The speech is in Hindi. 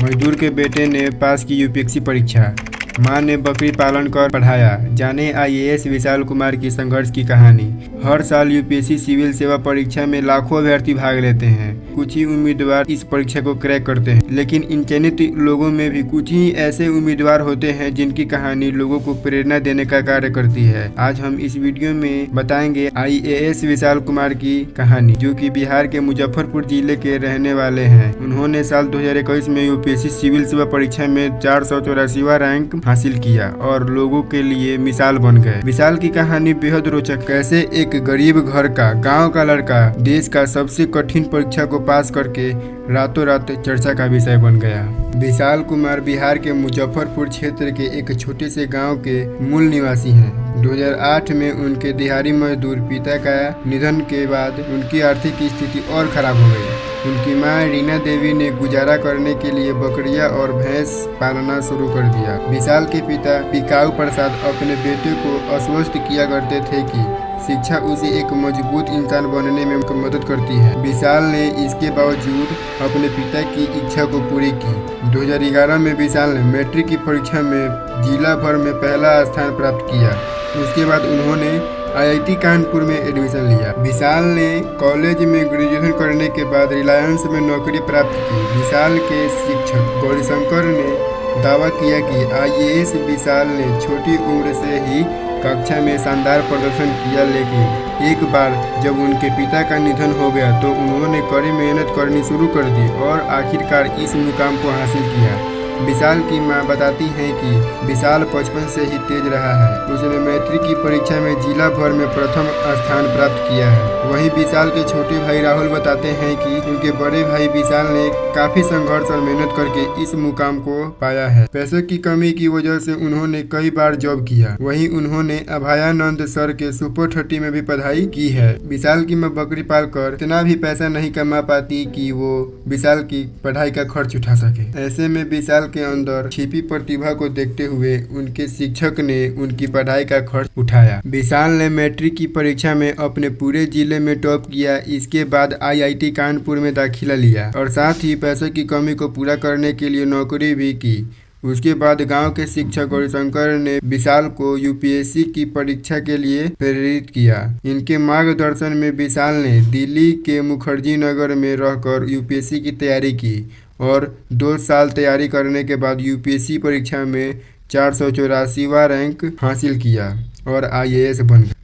मजदूर के बेटे ने पास की यूपीएससी परीक्षा। मां ने बकरी पालन कर पढ़ाया। जाने आईएएस विशाल कुमार की संघर्ष की कहानी। हर साल यूपीएससी सिविल सेवा परीक्षा में लाखों अभ्यर्थी भाग लेते हैं। कुछ ही उम्मीदवार इस परीक्षा को क्रैक करते हैं, लेकिन इन चयनित लोगों में भी कुछ ही ऐसे उम्मीदवार होते हैं जिनकी कहानी लोगों को प्रेरणा देने का कार्य करती है। आज हम इस वीडियो में बताएंगे आईएएस विशाल कुमार की कहानी, जो कि बिहार के मुजफ्फरपुर जिले के रहने वाले हैं। उन्होंने साल 2021 में यूपीएससी सिविल सेवा परीक्षा में 484वां रैंक हासिल किया और लोगों के लिए मिसाल बन गए। विशाल की कहानी बेहद रोचक। कैसे एक गरीब घर का गांव का लड़का देश का सबसे कठिन परीक्षा को पास करके रातों रात चर्चा का विषय बन गया। विशाल कुमार बिहार के मुजफ्फरपुर क्षेत्र के एक छोटे से गांव के मूल निवासी हैं। 2008 में उनके दिहाड़ी मजदूर पिता का निधन के बाद उनकी आर्थिक स्थिति और खराब हो गई। उनकी मां रीना देवी ने गुजारा करने के लिए बकरियां और भैंस पालना शुरू कर दिया। विशाल के पिता बिकाऊ प्रसाद अपने बेटे को आश्वस्त किया करते थे कि शिक्षा उसे एक मजबूत इंसान बनने में मदद करती है। विशाल ने इसके बावजूद अपने पिता की इच्छा को पूरी की। 2011 में विशाल ने मैट्रिक की परीक्षा में जिला भर में पहला स्थान प्राप्त किया। उसके बाद उन्होंने आईआईटी कानपुर में एडमिशन लिया। विशाल ने कॉलेज में ग्रेजुएशन करने के बाद रिलायंस में नौकरी प्राप्त की। विशाल के शिक्षक गौरीशंकर ने दावा किया कि आईएएस विशाल ने छोटी उम्र से ही कक्षा में शानदार प्रदर्शन किया, लेकिन एक बार जब उनके पिता का निधन हो गया तो उन्होंने कड़ी मेहनत करनी शुरू कर दी और आखिरकार इस मुकाम को हासिल किया। विशाल की मां बताती हैं कि विशाल बचपन से ही तेज रहा है। उसने मैट्रिक की परीक्षा में जिला भर में प्रथम स्थान प्राप्त किया है। वहीं विशाल के छोटे भाई राहुल बताते हैं कि उनके बड़े भाई विशाल ने काफी संघर्ष और मेहनत करके इस मुकाम को पाया है। पैसे की कमी की वजह से उन्होंने कई बार जॉब किया। वहीं उन्होंने अभयानंद सर के सुपर 30 में भी पढ़ाई की है। विशाल की मां बकरी पाल कर इतना भी पैसा नहीं कमा पाती कि वो विशाल की पढ़ाई का खर्च उठा सके। ऐसे में विशाल के अंदर छिपी प्रतिभा को देखते हुए उनके शिक्षक ने उनकी पढ़ाई का खर्च उठाया। विशाल ने मैट्रिक की परीक्षा में अपने पूरे जिले में टॉप किया। इसके बाद आईआईटी कानपुर में दाखिला लिया और साथ ही पैसे की कमी को पूरा करने के लिए नौकरी भी की। उसके बाद गांव के शिक्षक गौरीशंकर ने विशाल को यूपीएससी की परीक्षा के लिए प्रेरित किया। इनके मार्गदर्शन में विशाल ने दिल्ली के मुखर्जी नगर में रहकर यूपीएससी की तैयारी की और 2 साल तैयारी करने के बाद यूपीएससी परीक्षा में 484वां रैंक हासिल किया और आईएएस बन गए।